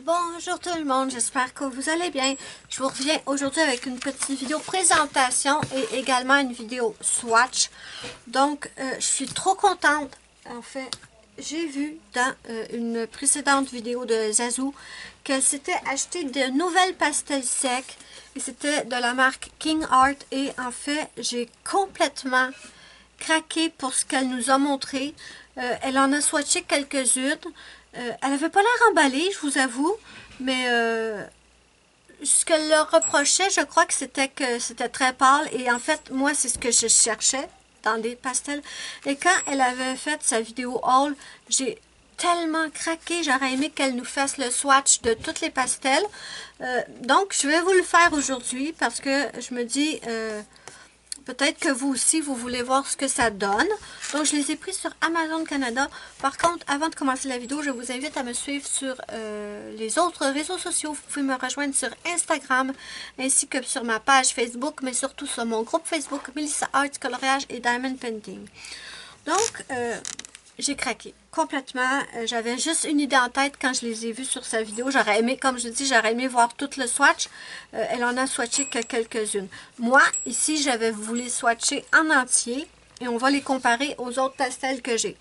Bonjour tout le monde, j'espère que vous allez bien. Je vous reviens aujourd'hui avec une petite vidéo présentation et également une vidéo swatch. Donc, je suis trop contente. En fait, j'ai vu dans une précédente vidéo de Zazou qu'elle s'était acheté de nouvelles pastels secs. Et c'était de la marque King Art. Et en fait, j'ai complètement craqué pour ce qu'elle nous a montré. Elle en a swatché quelques-unes. Elle avait pas l'air emballée, je vous avoue, mais ce qu'elle leur reprochait, je crois que c'était très pâle. Et en fait, moi, c'est ce que je cherchais dans des pastels. Et quand elle avait fait sa vidéo haul, j'ai tellement craqué. J'aurais aimé qu'elle nous fasse le swatch de toutes les pastels. Donc, je vais vous le faire aujourd'hui parce que je me dis... peut-être que vous aussi, vous voulez voir ce que ça donne. Donc, je les ai pris sur Amazon Canada. Par contre, avant de commencer la vidéo, je vous invite à me suivre sur les autres réseaux sociaux. Vous pouvez me rejoindre sur Instagram, ainsi que sur ma page Facebook, mais surtout sur mon groupe Facebook, Melissa Art, Coloriage et Diamond Painting. Donc, j'ai craqué complètement. J'avais juste une idée en tête quand je les ai vus sur sa vidéo. J'aurais aimé, comme je dis, j'aurais aimé voir tout le swatch. Elle en a swatché que quelques-unes. Moi, ici, j'avais voulu swatcher en entier et on va les comparer aux autres pastels que j'ai.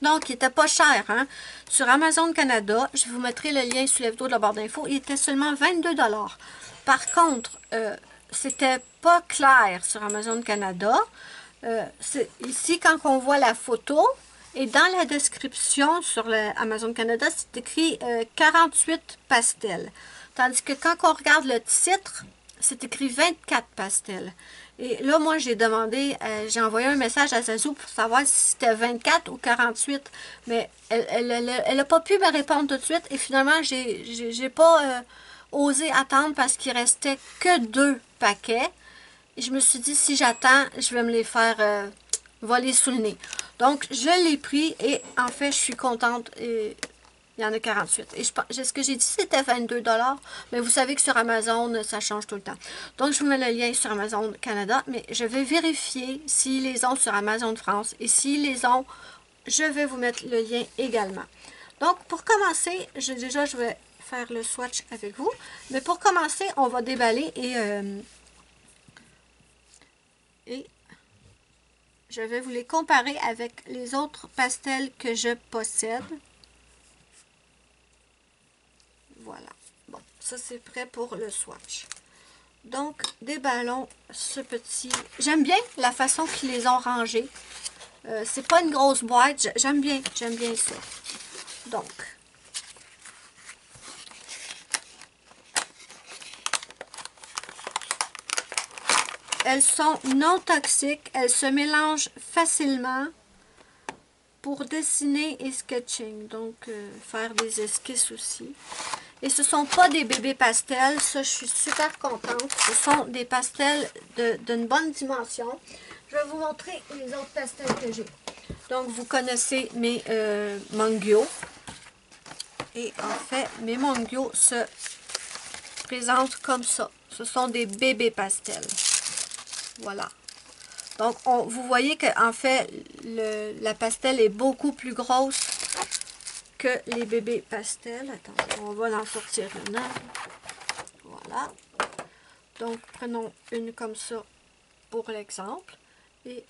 Donc, il n'était pas cher, hein? Sur Amazon Canada, je vous mettrai le lien sous la vidéo de la barre d'infos, il était seulement 22 $. Par contre, c'était pas clair sur Amazon Canada. Ici, quand on voit la photo, et dans la description sur Amazon Canada, c'est écrit 48 pastels. Tandis que quand on regarde le titre, c'est écrit 24 pastels. Et là, moi, j'ai demandé, j'ai envoyé un message à Zazou pour savoir si c'était 24 ou 48. Mais elle n'a pas pu me répondre tout de suite. Et finalement, j'ai pas osé attendre parce qu'il restait que 2 paquets. Et je me suis dit, si j'attends, je vais me les faire voler sous le nez. Donc, je l'ai pris et en fait, je suis contente. Et il y en a 48. Et ce que j'ai dit, c'était 22 $. Mais vous savez que sur Amazon, ça change tout le temps. Donc, je vous mets le lien sur Amazon Canada. Mais je vais vérifier s'ils les ont sur Amazon France. Et s'ils les ont, je vais vous mettre le lien également. Donc, pour commencer, je vais faire le swatch avec vous. Mais pour commencer, on va déballer et je vais vous les comparer avec les autres pastels que je possède. Voilà. Bon, ça c'est prêt pour le swatch. Donc, déballons ce petit... J'aime bien la façon qu'ils les ont rangés. C'est pas une grosse boîte. J'aime bien ça. Donc, elles sont non toxiques. Elles se mélangent facilement pour dessiner et sketching. Donc, faire des esquisses aussi. Et ce ne sont pas des bébés pastels. Ça, je suis super contente. Ce sont des pastels d'une bonne dimension. Je vais vous montrer les autres pastels que j'ai. Donc, vous connaissez mes Mangyo. Et en fait, mes Mangyo se présentent comme ça. Ce sont des bébés pastels. Voilà. Donc, vous voyez qu'en fait, la pastel est beaucoup plus grosse que les bébés pastels. Attendez, on va en sortir une. Voilà. Donc, prenons une comme ça pour l'exemple et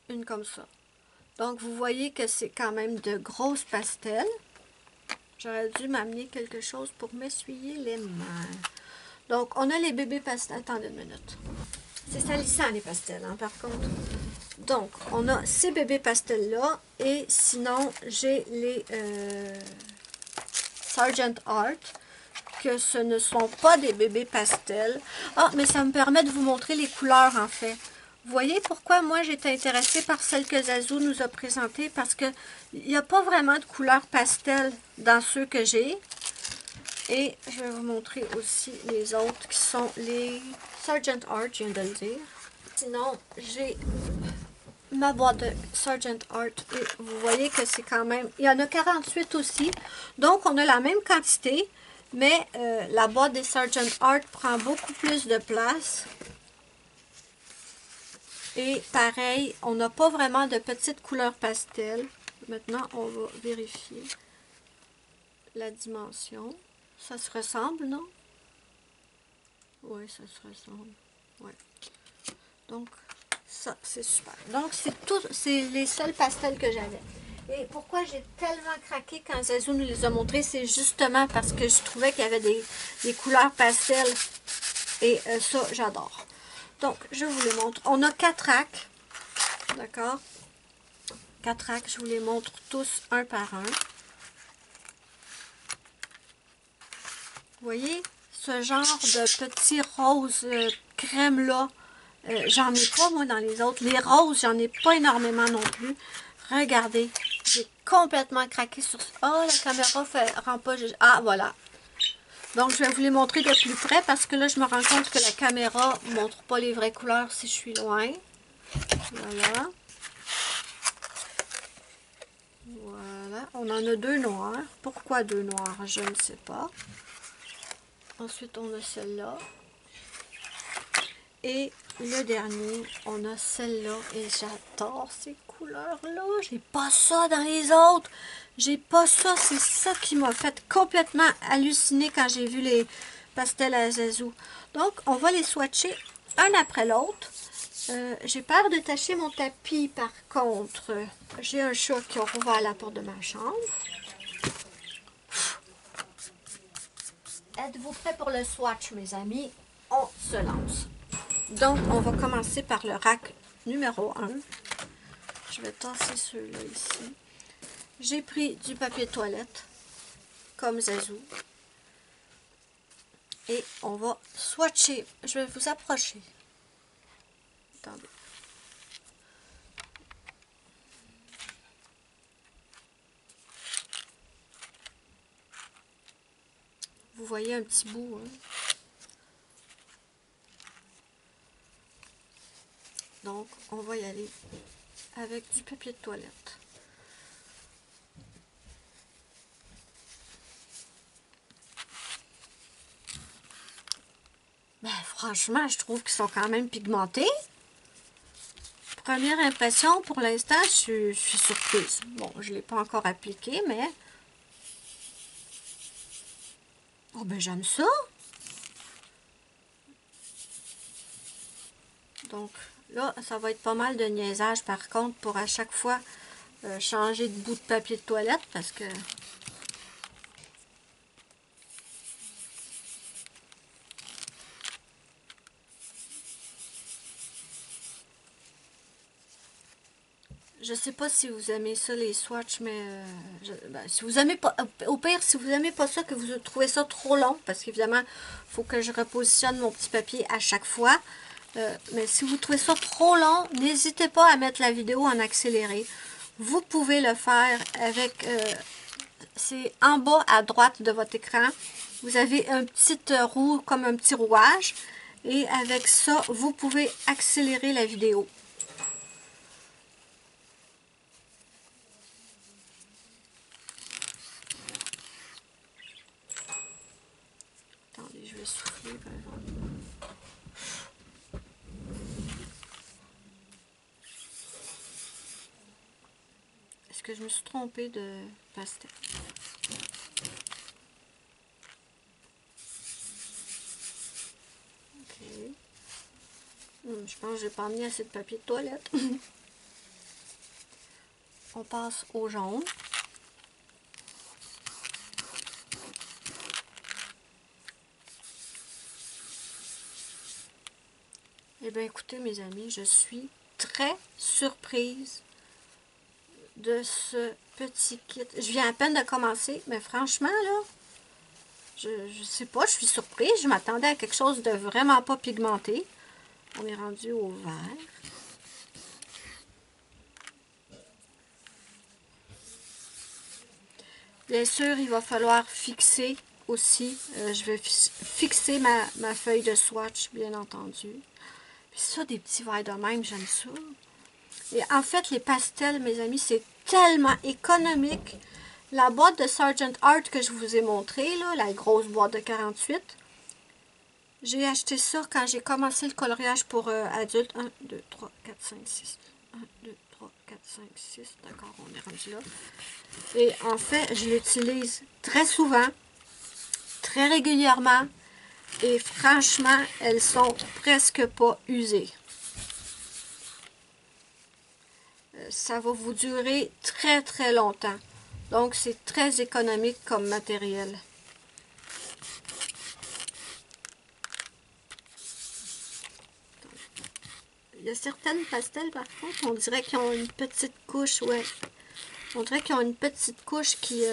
une comme ça. Donc, vous voyez que c'est quand même de grosses pastels. J'aurais dû m'amener quelque chose pour m'essuyer les mains. Donc, on a les bébés pastels. Attendez une minute. C'est salissant les pastels, hein, par contre. Donc, on a ces bébés pastels-là. Et sinon, j'ai les Sargent Art. Que ce ne sont pas des bébés pastels. Ah, mais ça me permet de vous montrer les couleurs, en fait. Vous voyez pourquoi moi j'étais intéressée par celle que Zazou nous a présentée? Parce qu'il n'y a pas vraiment de couleur pastel dans ceux que j'ai. Et je vais vous montrer aussi les autres qui sont les Sargent Art, je viens de le dire. Sinon, j'ai ma boîte de Sargent Art et vous voyez que c'est quand même... Il y en a 48 aussi. Donc, on a la même quantité, mais la boîte des Sargent Art prend beaucoup plus de place. Et pareil, on n'a pas vraiment de petites couleurs pastel. Maintenant, on va vérifier. la dimension. Ça se ressemble, non? Oui, ça se ressemble. Ouais. Donc, ça, c'est super. Donc, c'est les seuls pastels que j'avais. Et pourquoi j'ai tellement craqué quand Zazou nous les a montrés, c'est justement parce que je trouvais qu'il y avait des couleurs pastels. Et ça, j'adore. Donc, je vous les montre. On a 4 racks. D'accord? 4 racks. Je vous les montre tous un par un. Vous voyez? Ce genre de petit rose crème là, j'en ai pas moi dans les autres. Les roses, j'en ai pas énormément non plus. Regardez, j'ai complètement craqué sur... Oh, la caméra rend pas... Ah, voilà. Donc, je vais vous les montrer de plus près parce que là, je me rends compte que la caméra ne montre pas les vraies couleurs si je suis loin. Voilà. Voilà. On en a 2 noirs. Pourquoi 2 noirs? Je ne sais pas. Ensuite, on a celle-là. Et le dernier, on a celle-là. Et j'adore ces couleurs-là. J'ai pas ça dans les autres. J'ai pas ça. C'est ça qui m'a fait complètement halluciner quand j'ai vu les pastels à Zazou. Donc, on va les swatcher un après l'autre. J'ai peur de tacher mon tapis, par contre. J'ai un chat qui a rouvert la porte de ma chambre. Êtes-vous prêts pour le swatch, mes amis? On se lance. Donc, on va commencer par le rack numéro 1. Je vais tasser ceux-là ici. J'ai pris du papier toilette, comme Zazou. Et on va swatcher. Je vais vous approcher. Attendez. Vous voyez un petit bout, hein? Donc, on va y aller avec du papier de toilette. Ben, franchement, je trouve qu'ils sont quand même pigmentés. Première impression, pour l'instant, je suis surprise. Bon, je ne l'ai pas encore appliqué, mais... Oh, ben, j'aime ça! Donc, là, ça va être pas mal de niaisage, par contre, pour à chaque fois changer de bout de papier de toilette, parce que... Je sais pas si vous aimez ça, les swatchs, mais ben, si vous aimez pas, au pire, si vous aimez pas ça, que vous trouvez ça trop long, parce qu'évidemment, il faut que je repositionne mon petit papier à chaque fois. Mais si vous trouvez ça trop long, n'hésitez pas à mettre la vidéo en accéléré. Vous pouvez le faire avec, c'est en bas à droite de votre écran. Vous avez un petit roue, comme un petit rouage. Et avec ça, vous pouvez accélérer la vidéo. Attendez, je vais souffler par exemple. Est-ce que je me suis trompée de pastel? Ok. Je pense que j'ai pas mis assez de papier de toilette. On passe au jaune. Eh bien, écoutez, mes amis, je suis très surprise de ce petit kit. Je viens à peine de commencer, mais franchement, là, je sais pas, je suis surprise. Je m'attendais à quelque chose de vraiment pas pigmenté. On est rendu au vert. Bien sûr, il va falloir fixer aussi. Je vais fixer ma feuille de swatch, bien entendu. Puis ça, des petits verres de même, j'aime ça. Et en fait, les pastels, mes amis, c'est tellement économique. La boîte de Sargent Art que je vous ai montrée, là, la grosse boîte de 48, j'ai acheté ça quand j'ai commencé le coloriage pour adultes. 1, 2, 3, 4, 5, 6. 1, 2, 3, 4, 5, 6. D'accord, on est rendu là. Et en fait, je l'utilise très souvent, très régulièrement. Et franchement, elles sont presque pas usées. Ça va vous durer très très longtemps. Donc, c'est très économique comme matériel. Il y a certaines pastels, par contre, on dirait qu'ils ont une petite couche, ouais. On dirait qu'ils ont une petite couche qui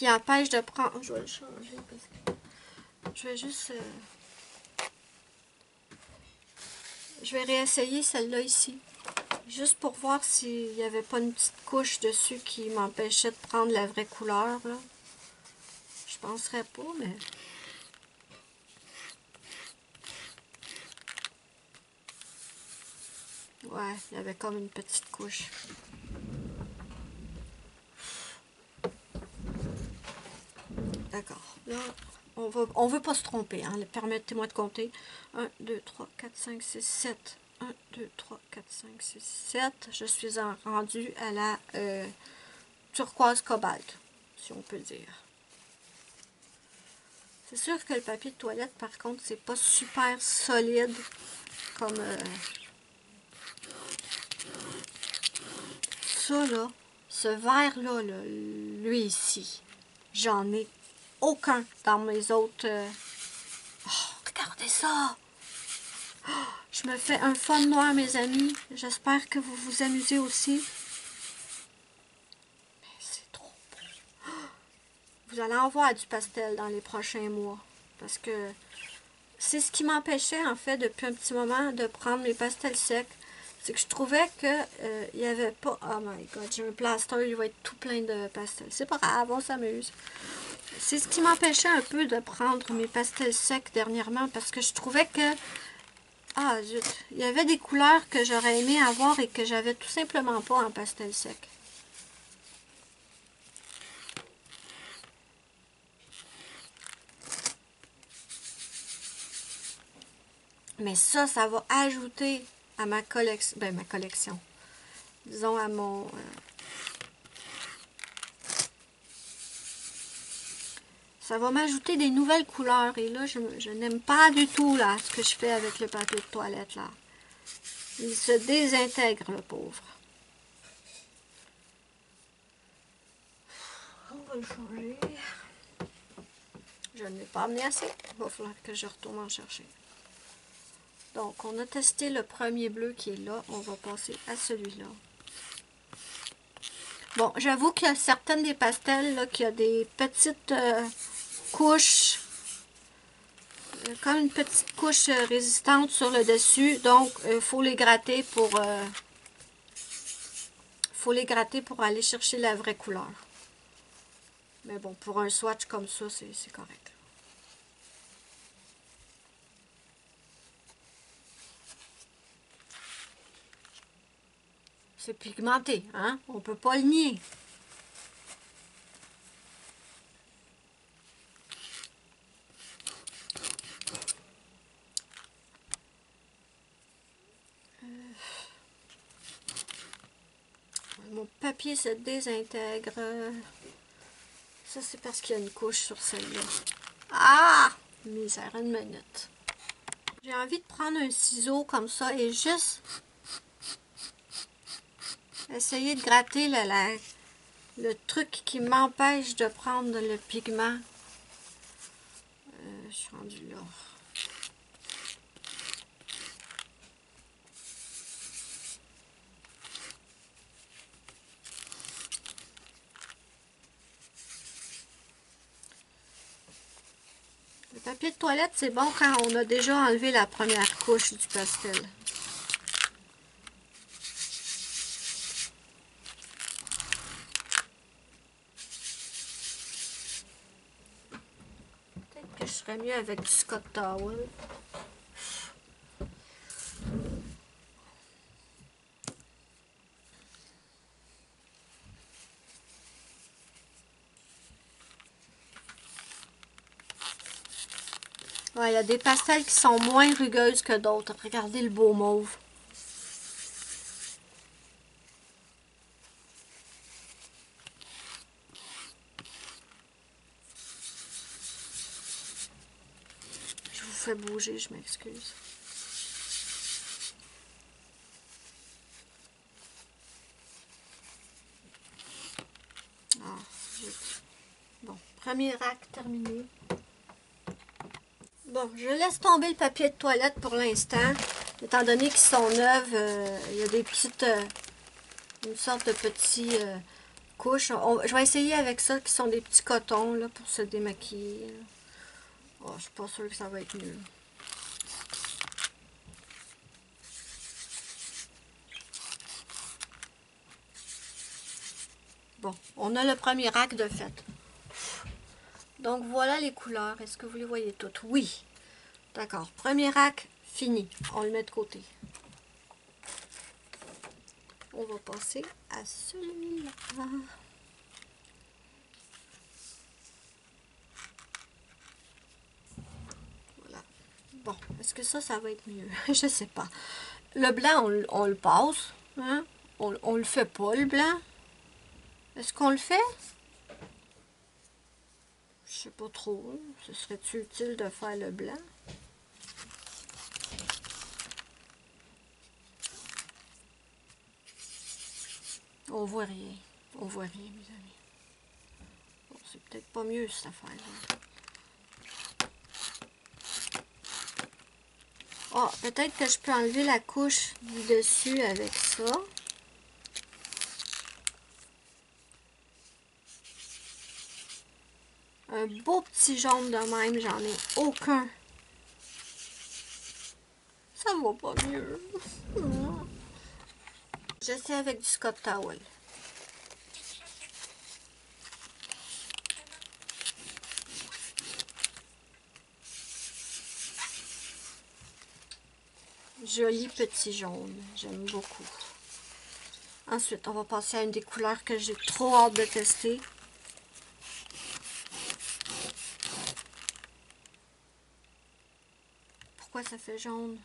empêche de prendre... Je vais le changer parce que je vais juste... je vais réessayer celle-là ici. Juste pour voir s'il n'y avait pas une petite couche dessus qui m'empêchait de prendre la vraie couleur, là. Je penserais pas, mais... Ouais, il y avait comme une petite couche. D'accord. Là, on veut pas se tromper, hein. Permettez-moi de compter. 1, 2, 3, 4, 5, 6, 7. 1, 2, 3, 4, 5, 6, 7. Je suis rendue à la turquoise cobalt, si on peut dire. C'est sûr que le papier de toilette, par contre, c'est pas super solide comme ça, là. Ce verre-là, là, lui ici, j'en ai aucun dans mes autres... Oh, regardez ça! Oh, je me fais un fun noir, mes amis. J'espère que vous vous amusez aussi. Mais c'est trop beau. Oh, vous allez en voir du pastel dans les prochains mois. Parce que c'est ce qui m'empêchait, en fait, depuis un petit moment, de prendre mes pastels secs. C'est que je trouvais que il n'y avait pas... Oh my god, j'ai un plaster, il va être tout plein de pastels. C'est pas grave, on s'amuse. C'est ce qui m'empêchait un peu de prendre mes pastels secs dernièrement, parce que je trouvais que... Ah, zut. Il y avait des couleurs que j'aurais aimé avoir et que j'avais tout simplement pas en pastel sec. Mais ça va ajouter à ma collection. Ben, ma collection. Disons à mon... ça va m'ajouter des nouvelles couleurs. Et là, je n'aime pas du tout là ce que je fais avec le papier de toilette là. Il se désintègre, le pauvre. On va le changer. Je ne l'ai pas amené assez. Il va falloir que je retourne en chercher. Donc, on a testé le premier bleu qui est là. On va passer à celui-là. Bon, j'avoue qu'il y a certaines des pastels là, qui a des petites couches, comme une petite couche résistante sur le dessus. Donc, il faut les gratter pour... aller chercher la vraie couleur. Mais bon, pour un swatch comme ça, c'est correct. C'est pigmenté, hein? On peut pas le nier. Mon papier se désintègre. Ça, c'est parce qu'il y a une couche sur celle-là. Ah! Misère, une minute. J'ai envie de prendre un ciseau comme ça et juste essayer de gratter le truc qui m'empêche de prendre le pigment. Je suis rendue là. Le papier de toilette, c'est bon quand on a déjà enlevé la première couche du pastel. Peut-être que je serais mieux avec du Scott Towel. Ouais, il y a des pastels qui sont moins rugueuses que d'autres. Regardez le beau mauve. fait bouger, je m'excuse. Ah, zut. Bon, premier rack terminé. Bon, je laisse tomber le papier de toilette pour l'instant. Étant donné qu'ils sont neufs, il y a des petites... une sorte de petits couches. Je vais essayer avec ça, qui sont des petits cotons là, pour se démaquiller. Oh, je suis pas sûre que ça va être mieux. Bon, on a le premier rack de fait. Donc voilà les couleurs. Est-ce que vous les voyez toutes? Oui. D'accord. Premier rack, fini. On le met de côté. On va passer à celui-là. Voilà. Bon, est-ce que ça va être mieux? Je sais pas. Le blanc, on le passe. Hein? On le fait pas, le blanc. Est-ce qu'on le fait? Je sais pas trop. Ce serait-tu utile de faire le blanc? On voit rien. On voit rien, mes amis. Bon, c'est peut-être pas mieux, cette affaire-là. Ah, peut-être que je peux enlever la couche du dessus avec ça. Un beau petit jaune de même, j'en ai aucun. Ça va pas mieux. J'essaie avec du Scott Towel. Joli petit jaune, j'aime beaucoup. Ensuite, on va passer à une des couleurs que j'ai trop hâte de tester. Pourquoi ça fait jaune?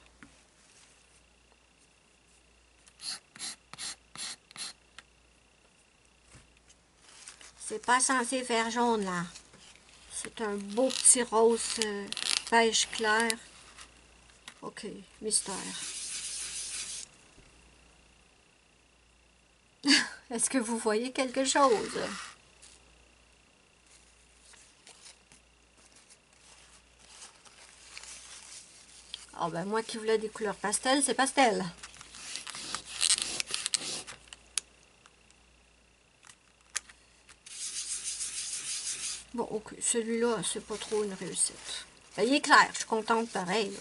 C'est pas censé faire jaune, là. C'est un beau petit rose beige clair. Ok, mystère. Est-ce que vous voyez quelque chose? Ah ben moi qui voulais des couleurs pastel, c'est pastel. Bon, ok, celui-là, c'est pas trop une réussite. Ben, il est clair, je suis contente pareil. Là.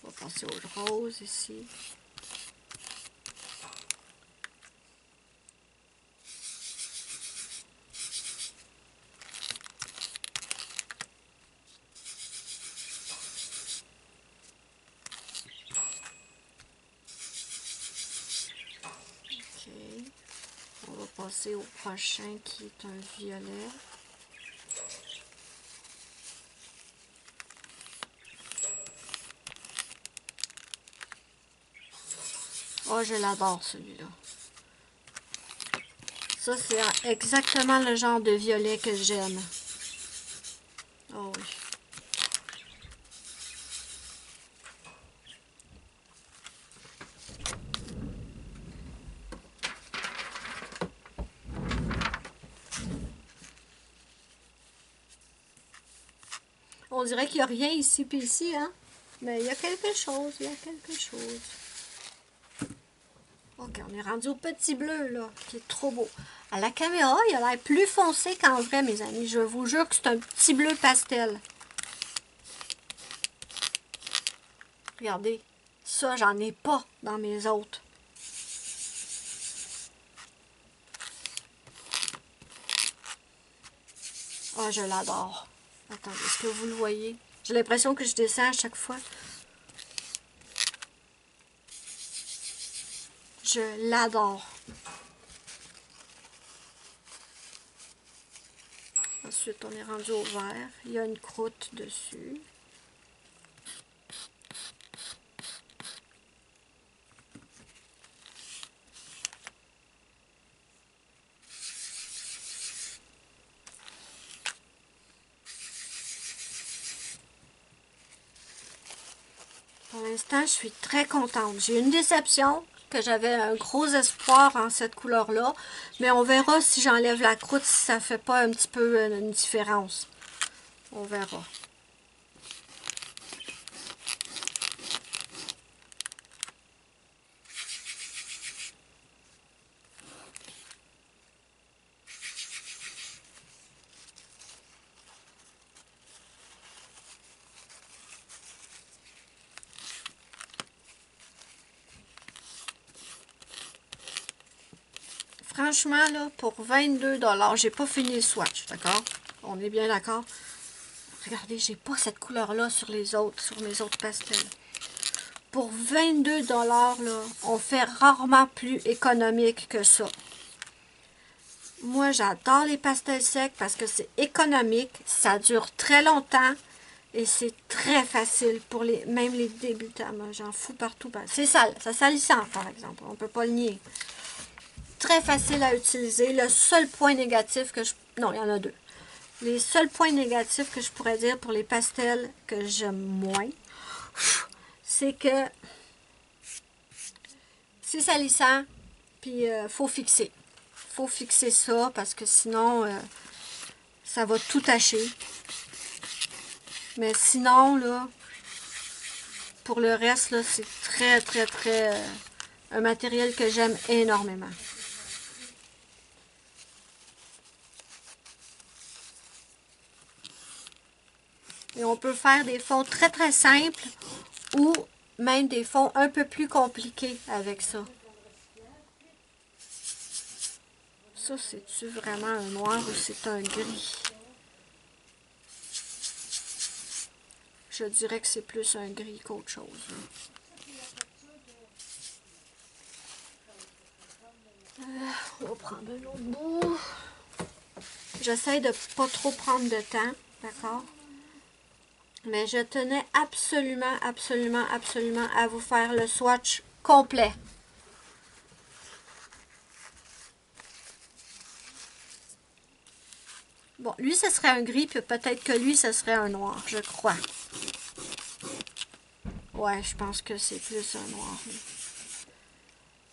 On va passer au rose ici. Ok. On va passer au prochain qui est un violet. Oh, je l'adore celui-là. Ça, c'est exactement le genre de violet que j'aime. Oh oui. On dirait qu'il n'y a rien ici puis ici, hein? Mais il y a quelque chose, il y a quelque chose. Ok, on est rendu au petit bleu, là, qui est trop beau. À la caméra, il a l'air plus foncé qu'en vrai, mes amis. Je vous jure que c'est un petit bleu pastel. Regardez, ça, j'en ai pas dans mes autres. Ah, je l'adore. Attendez, est-ce que vous le voyez? J'ai l'impression que je descends à chaque fois. Je l'adore. Ensuite, on est rendu au vert. Il y a une croûte dessus. l'instant, je suis très contente. J'ai une déception, que j'avais un gros espoir en cette couleur-là. Mais on verra si j'enlève la croûte, si ça fait pas un petit peu une différence. On verra. Franchement, là, pour 22 $, j'ai pas fini le swatch, d'accord? On est bien d'accord? Regardez, j'ai pas cette couleur-là sur les autres, sur mes autres pastels. Pour 22 $, là, on fait rarement plus économique que ça. Moi, j'adore les pastels secs parce que c'est économique, ça dure très longtemps et c'est très facile pour même les débutants. Moi, j'en fous partout. C'est sale, ça salissant, par exemple. On peut pas le nier. Très facile à utiliser. Le seul point négatif que je... Non, il y en a deux. Les seuls points négatifs que je pourrais dire pour les pastels que j'aime moins, c'est que c'est salissant, puis faut fixer. Faut fixer ça parce que sinon, ça va tout tacher. Mais sinon, là, pour le reste, là, c'est très, très, très... un matériel que j'aime énormément. Et on peut faire des fonds très très simples ou même des fonds un peu plus compliqués avec ça. Ça, c'est-tu vraiment un noir ou c'est un gris? Je dirais que c'est plus un gris qu'autre chose. On va prendre un autre bout. J'essaie de pas trop prendre de temps, d'accord? Mais je tenais absolument, absolument, absolument à vous faire le swatch complet. Bon, lui, ce serait un gris, puis peut-être que lui, ce serait un noir, je crois. Ouais, je pense que c'est plus un noir.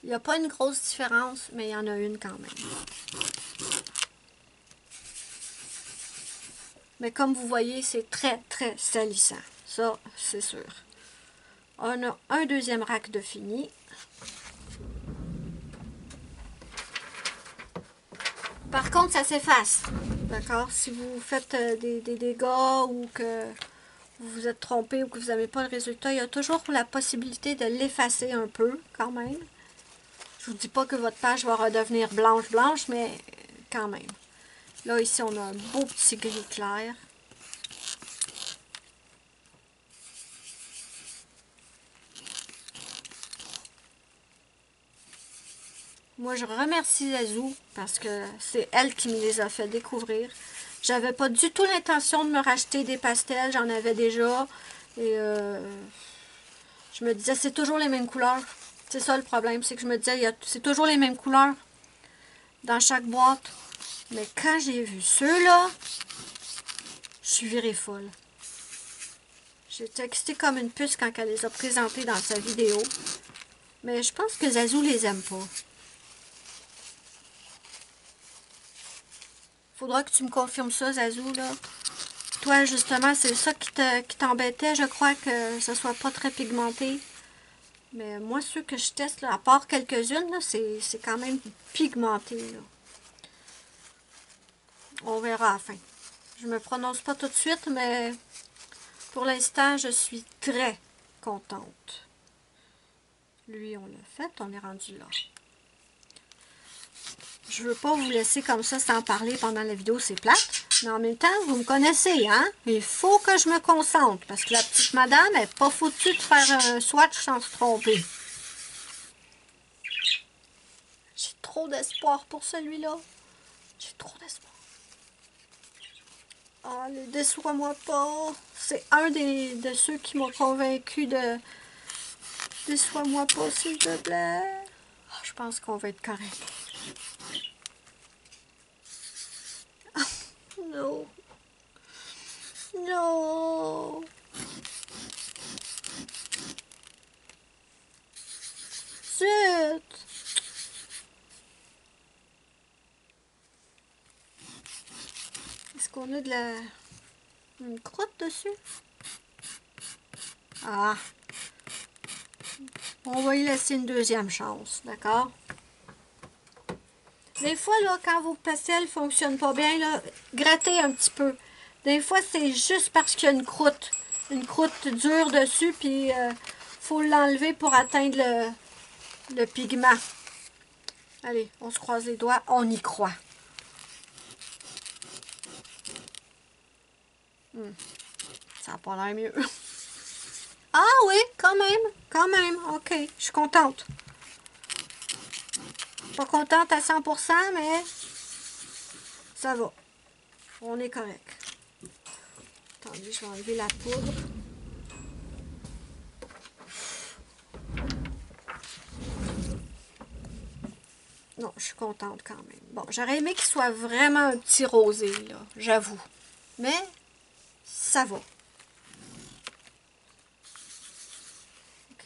Il n'y a pas une grosse différence, mais il y en a une quand même. Mais comme vous voyez, c'est très, très salissant. Ça, c'est sûr. On a un deuxième rack de fini. Par contre, ça s'efface. D'accord? Si vous faites des dégâts ou que vous vous êtes trompé ou que vous n'avez pas le résultat, il y a toujours la possibilité de l'effacer un peu quand même. Je vous dis pas que votre page va redevenir blanche, mais quand même. Là, ici, on a un beau petit gris clair. Moi, je remercie Zazou parce que c'est elle qui me les a fait découvrir. J'avais pas du tout l'intention de me racheter des pastels, j'en avais déjà. Et je me disais, c'est toujours les mêmes couleurs. C'est ça le problème, c'est que je me disais, c'est toujours les mêmes couleurs dans chaque boîte. Mais quand j'ai vu ceux-là, je suis virée folle. J'étais excitée comme une puce quand elle les a présentés dans sa vidéo. Mais je pense que Zazou les aime pas. Faudra que tu me confirmes ça, Zazou, là. Toi, justement, c'est ça qui t'embêtait, je crois, que ce soit pas très pigmenté. Mais moi, ceux que je teste, là, à part quelques-unes, c'est quand même pigmenté, là. On verra à la fin. Je me prononce pas tout de suite, mais pour l'instant, je suis très contente. Lui, on l'a fait, on est rendu là. Je veux pas vous laisser comme ça sans parler pendant la vidéo, c'est plate. Mais en même temps, vous me connaissez, hein? Il faut que je me concentre, parce que la petite madame n'est pas foutue de faire un swatch sans se tromper. J'ai trop d'espoir pour celui-là. J'ai trop d'espoir. Ah, ne déçois-moi pas. C'est un de ceux qui m'ont convaincu de... Déçois-moi pas, s'il te plaît. Ah, je pense qu'on va être correct. Non. Non. Zut! Est-ce qu'on a une croûte dessus? Ah! On va y laisser une deuxième chance, d'accord? Des fois, là, quand vos pastels ne fonctionnent pas bien, là, grattez un petit peu. Des fois, c'est juste parce qu'il y a une croûte dure dessus, puis faut l'enlever pour atteindre le pigment. Allez, on se croise les doigts, on y croit. Ça n'a pas l'air mieux. Ah oui, quand même, ok, je suis contente. Pas contente à 100%, mais ça va. On est correct. Attendez, je vais enlever la poudre. Non, je suis contente quand même. Bon, j'aurais aimé qu'il soit vraiment un petit rosé, là, j'avoue. Mais ça va. Ok,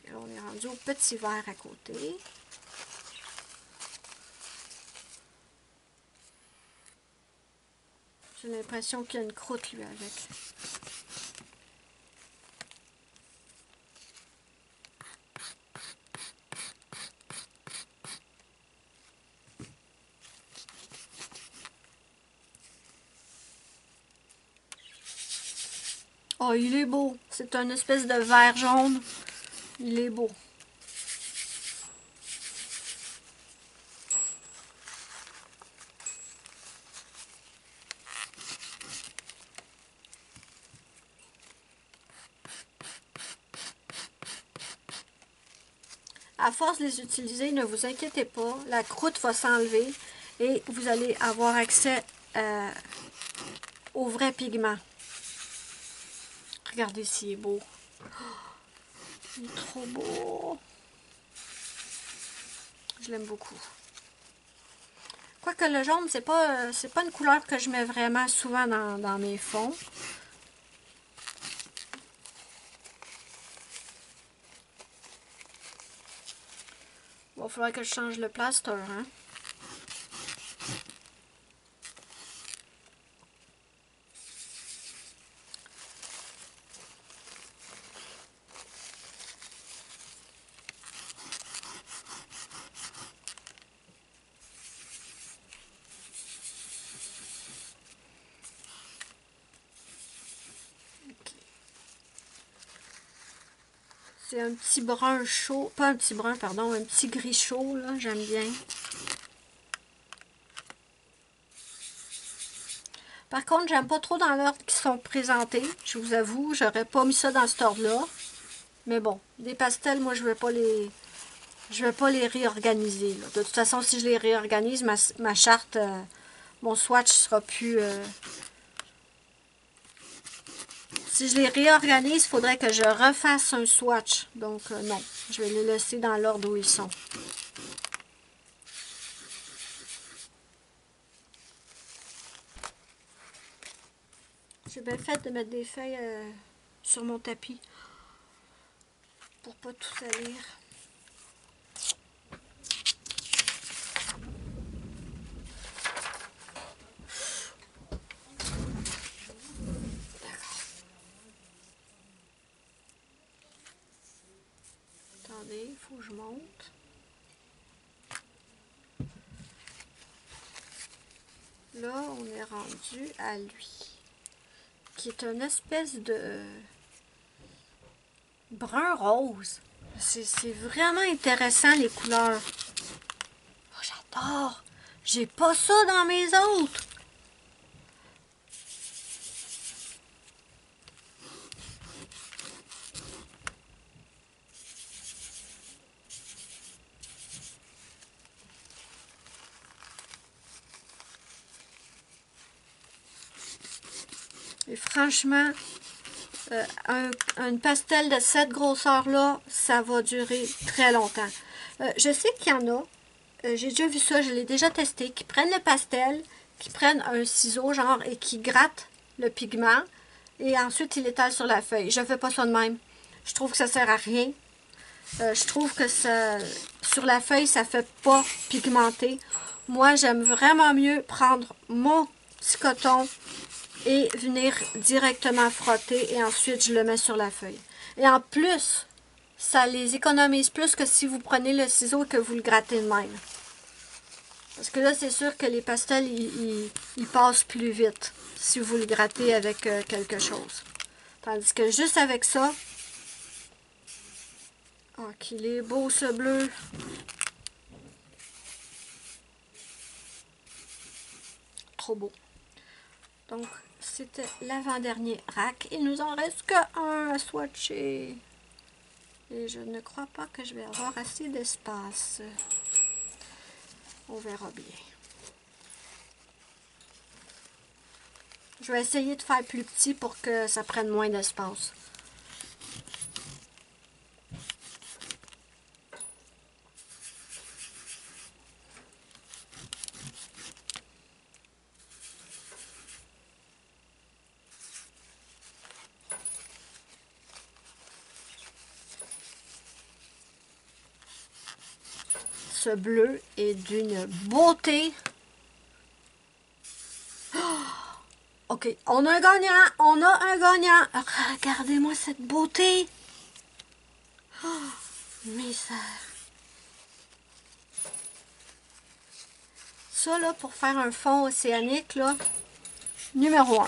là, on est rendu au petit verre à côté. J'ai l'impression qu'il y a une croûte, lui, avec. Oh, il est beau. C'est un espèce de vert jaune. Il est beau. À force de les utiliser, ne vous inquiétez pas, la croûte va s'enlever et vous allez avoir accès au vrai pigment. Regardez s'il est beau. Il est trop beau. Je l'aime beaucoup. Quoique le jaune, c'est pas une couleur que je mets vraiment souvent dans mes fonds. Bon, il faudrait que je change le plaster, hein. C'est un petit brun chaud, pas un petit brun, pardon, un petit gris chaud, là, j'aime bien. Par contre, j'aime pas trop dans l'ordre qui sont présentés, je vous avoue, j'aurais pas mis ça dans cet ordre-là. Mais bon, des pastels, moi, je vais pas les réorganiser, là. De toute façon, si je les réorganise, ma charte, mon swatch sera plus... Si je les réorganise, il faudrait que je refasse un swatch. Donc, non, je vais les laisser dans l'ordre où ils sont. J'ai bien fait de mettre des feuilles sur mon tapis pour pas tout salir. Attendez, il faut que je monte. Là, on est rendu à lui, qui est une espèce de brun rose. C'est vraiment intéressant, les couleurs. Oh, j'adore! J'ai pas ça dans mes autres. Et franchement, un pastel de cette grosseur-là, ça va durer très longtemps. Je sais qu'il y en a, j'ai déjà vu ça, je l'ai déjà testé, qui prennent le pastel, qui prennent un ciseau, genre, et qui grattent le pigment, et ensuite ils l'étalent sur la feuille. Je ne fais pas ça de même. Je trouve que ça sert à rien. Je trouve que ça, sur la feuille, ça fait pas pigmenté. Moi, j'aime vraiment mieux prendre mon petit coton et venir directement frotter et ensuite je le mets sur la feuille. Et en plus, ça les économise plus que si vous prenez le ciseau et que vous le grattez de même. Parce que là, c'est sûr que les pastels, ils passent plus vite si vous le grattez avec quelque chose. Tandis que juste avec ça, oh, qu'il est beau ce bleu. Trop beau. Donc, c'était l'avant-dernier rack. Il nous en reste qu'un à swatcher. Et je ne crois pas que je vais avoir assez d'espace. On verra bien. Je vais essayer de faire plus petit pour que ça prenne moins d'espace. Ce bleu est d'une beauté. Ok, on a un gagnant, on a un gagnant. Regardez-moi cette beauté. Oh, misère. Ça, là, pour faire un fond océanique, là, numéro 1.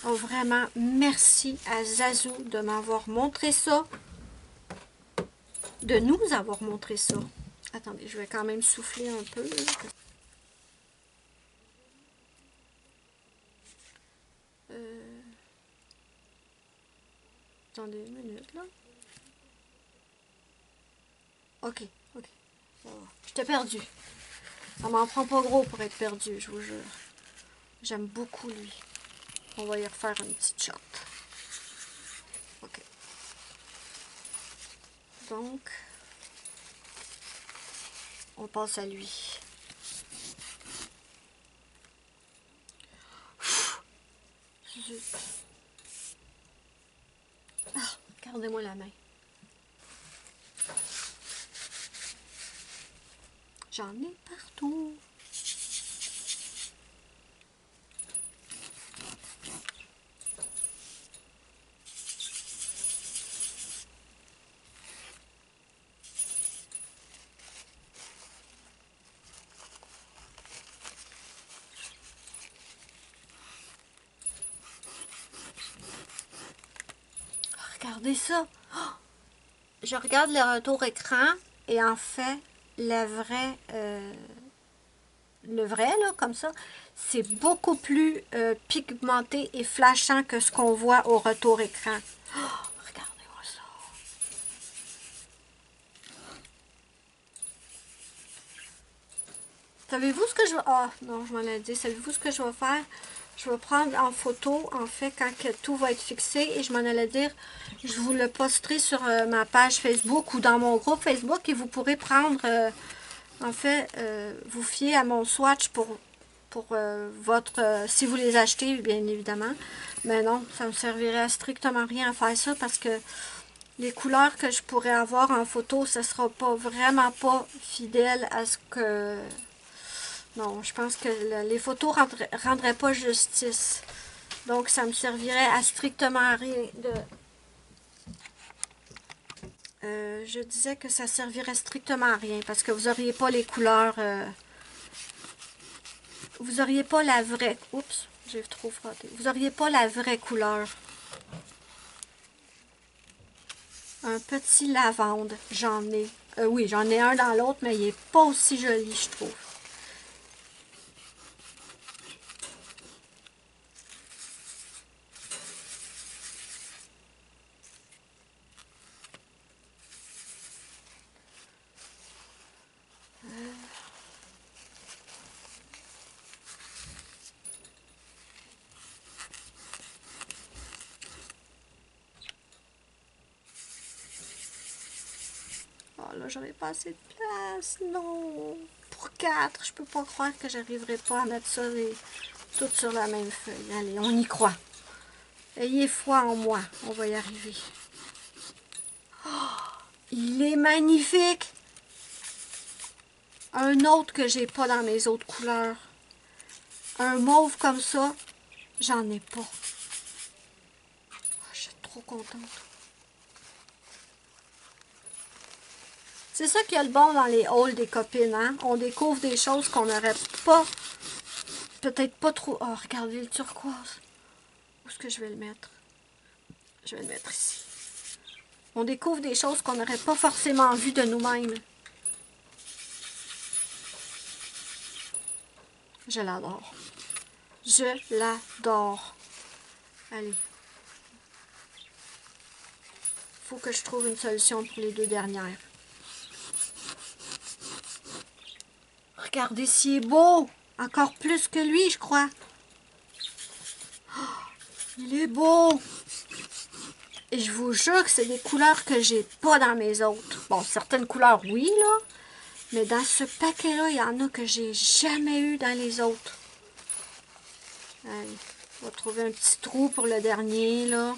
Oh, vraiment, merci à Zazou de m'avoir montré ça. De nous avoir montré ça. Attendez, je vais quand même souffler un peu. Attendez une minute, là. Ok, ok. Ça va. J'étais perdue. Ça m'en prend pas gros pour être perdu, je vous jure. J'aime beaucoup lui. On va y refaire une petite shot. Ok. Donc, on passe à lui. Zut. Ah, gardez-moi la main. J'en ai partout. Regardez ça. Oh! Je regarde le retour écran et en fait, le vrai, là, comme ça, c'est beaucoup plus pigmenté et flashant que ce qu'on voit au retour écran. Oh, regardez-moi ça. Savez-vous ce que je vais... Ah, non, je m'en ai dit. Savez-vous ce que je vais faire? Je vais prendre en photo, en fait, quand que tout va être fixé. Et je m'en allais dire, je vous le posterai sur ma page Facebook ou dans mon groupe Facebook. Et vous pourrez prendre, en fait, vous fier à mon swatch pour votre... si vous les achetez, bien évidemment. Mais non, ça ne me servirait à strictement rien à faire ça parce que les couleurs que je pourrais avoir en photo, ça ne sera pas vraiment pas fidèle à ce que... Non, je pense que les photos ne rendraient pas justice. Donc, ça me servirait à strictement rien de... je disais que ça servirait strictement à rien parce que vous n'auriez pas les couleurs... vous n'auriez pas la vraie... Oups, j'ai trop frotté. Vous n'auriez pas la vraie couleur. Un petit lavande, j'en ai. Oui, j'en ai un dans l'autre, mais il n'est pas aussi joli, je trouve. Oh là, j'avais pas assez de place, non. pour 4. Je peux pas croire que j'arriverai pas à mettre ça tout sur la même feuille. Allez, on y croit. Ayez foi en moi. On va y arriver. Oh, il est magnifique. Un autre que j'ai pas dans mes autres couleurs. Un mauve comme ça, j'en ai pas. Oh, je suis trop contente. C'est ça qui est le bon dans les hauls des copines, hein? On découvre des choses qu'on n'aurait pas, peut-être pas trop... Oh, regardez le turquoise. Où est-ce que je vais le mettre? Je vais le mettre ici. On découvre des choses qu'on n'aurait pas forcément vues de nous-mêmes. Je l'adore. Je l'adore. Allez. Faut que je trouve une solution pour les deux dernières. Regardez s'il est beau. Encore plus que lui, je crois. Oh, il est beau. Et je vous jure que c'est des couleurs que j'ai pas dans mes autres. Bon, certaines couleurs, oui, là. Mais dans ce paquet-là, il y en a que j'ai jamais eu dans les autres. Allez, on va trouver un petit trou pour le dernier, là.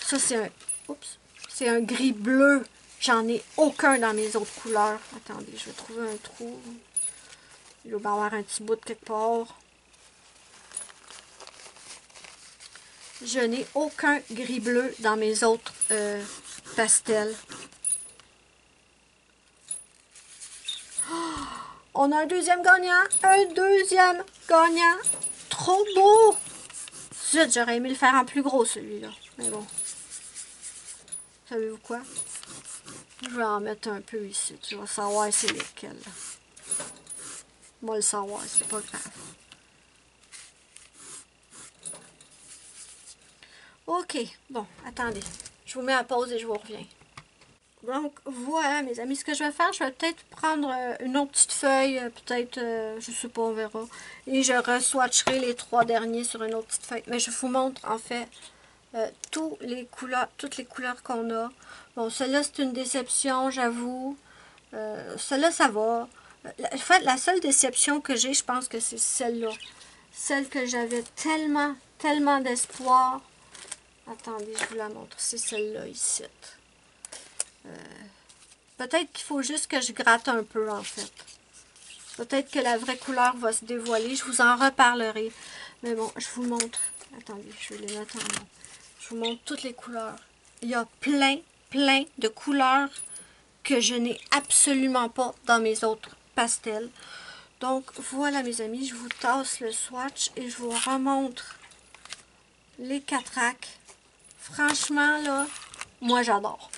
Ça, c'est un... Oups. C'est un gris bleu. J'en ai aucun dans mes autres couleurs. Attendez, je vais trouver un trou. Il doit y avoir un petit bout de quelque part. Je n'ai aucun gris bleu dans mes autres pastels. Oh, on a un deuxième gagnant. Un deuxième gagnant. Trop beau. Zut, j'aurais aimé le faire en plus gros, celui-là. Mais bon. Savez-vous quoi? Je vais en mettre un peu ici. Tu vas savoir c'est lesquels. Moi le savoir, c'est pas grave. Ok, bon, attendez. Je vous mets à pause et je vous reviens. Donc, voilà, mes amis, ce que je vais faire, je vais peut-être prendre une autre petite feuille, peut-être, je sais pas, on verra. Et je re-swatcherai les 3 derniers sur une autre petite feuille. Mais je vous montre, en fait, toutes les couleurs qu'on a. Bon, celle-là, c'est une déception, j'avoue. Celle-là, ça va. En fait, la seule déception que j'ai, je pense que c'est celle-là. Celle que j'avais tellement, tellement d'espoir. Attendez, je vous la montre. C'est celle-là, ici. Peut-être qu'il faut juste que je gratte un peu, en fait. Peut-être que la vraie couleur va se dévoiler. Je vous en reparlerai. Mais bon, je vous montre. Attendez, je vais les mettre en haut. Je vous montre toutes les couleurs. Il y a plein, plein de couleurs que je n'ai absolument pas dans mes autres pastels. Donc, voilà, mes amis. Je vous tasse le swatch et je vous remontre les catraques. Franchement, là, moi, j'adore.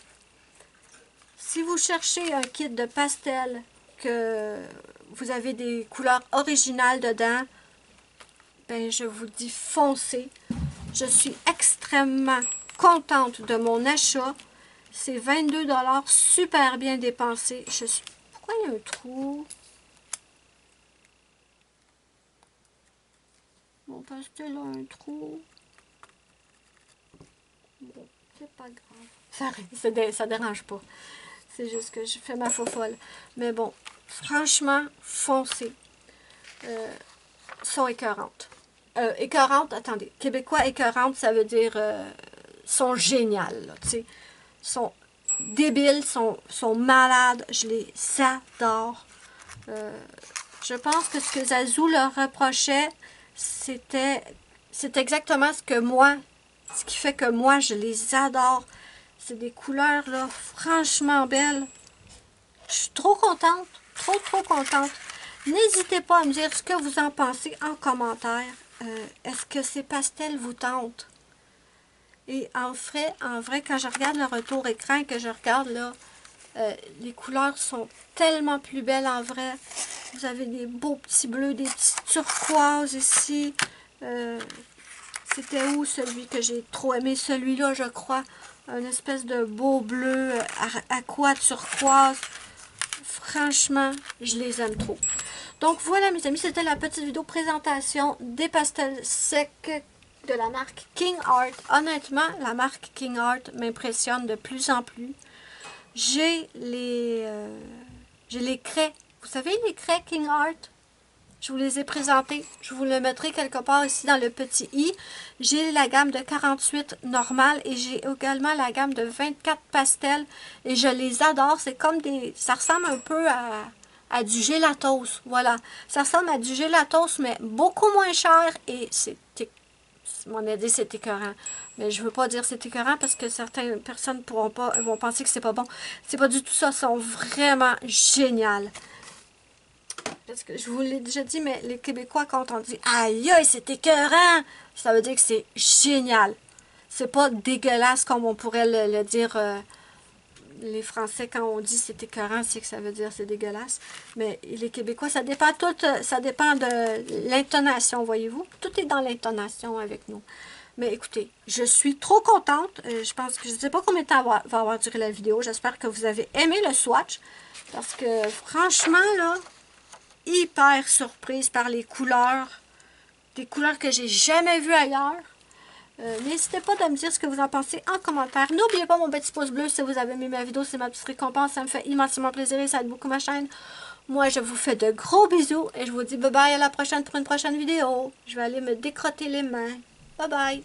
Si vous cherchez un kit de pastel que vous avez des couleurs originales dedans, ben je vous dis foncez. Je suis extrêmement contente de mon achat. C'est 22 $, super bien dépensé. Pourquoi il y a un trou? Mon pastel a un trou. Bon, c'est pas grave. Ça dérange pas. C'est juste que je fais ma fofolle. Mais bon, franchement, foncez. Sont écœurantes. Écœurantes, attendez. Québécois écœurantes, ça veut dire sont géniales. Tu sais, sont débiles, sont malades. Je les adore. Je pense que ce que Zazou leur reprochait, c'est exactement ce qui fait que moi, je les adore. C'est des couleurs, là, franchement belles. Je suis trop contente. Trop contente. N'hésitez pas à me dire ce que vous en pensez en commentaire. Est-ce que ces pastels vous tentent? Et en vrai, quand je regarde le retour écran, que je regarde, là, les couleurs sont tellement plus belles en vrai. Vous avez des beaux petits bleus, des petits turquoises ici. C'était où celui que j'ai trop aimé? Celui-là, je crois. Un espèce de beau bleu aqua turquoise. Franchement, je les aime trop. Donc voilà, mes amis, c'était la petite vidéo présentation des pastels secs de la marque King Art. Honnêtement, la marque King Art m'impressionne de plus en plus. J'ai J'ai les craies. Vous savez, les craies King Art? Je vous les ai présentés. Je vous le mettrai quelque part ici dans le petit i. J'ai la gamme de 48 normale et j'ai également la gamme de 24 pastels. Et je les adore. C'est comme des... Ça ressemble un peu à du gelatos. Voilà. Ça ressemble à du gelatos, mais beaucoup moins cher. Et c'est... Mon idée, c'est écœurant. Mais je veux pas dire c'est écœurant parce que certaines personnes vont penser que c'est pas bon. C'est pas du tout ça. Ils sont vraiment géniales. Parce que je vous l'ai déjà dit, mais les Québécois, quand on dit aïe, aïe, c'est écœurant, ça veut dire que c'est génial. C'est pas dégueulasse comme on pourrait le dire les Français quand on dit c'est écœurant, c'est que ça veut dire c'est dégueulasse. Mais les Québécois, ça dépend ça dépend de l'intonation, voyez-vous. Tout est dans l'intonation avec nous. Mais écoutez, je suis trop contente. Je pense que je ne sais pas combien de temps va avoir duré la vidéo. J'espère que vous avez aimé le swatch. Parce que franchement, là, hyper surprise par les couleurs. Des couleurs que j'ai jamais vues ailleurs. N'hésitez pas de me dire ce que vous en pensez en commentaire. N'oubliez pas mon petit pouce bleu si vous avez aimé ma vidéo. C'est ma petite récompense. Ça me fait immensément plaisir et ça aide beaucoup ma chaîne. Moi, je vous fais de gros bisous. Et je vous dis bye bye à la prochaine pour une prochaine vidéo. Je vais aller me décrotter les mains. Bye bye.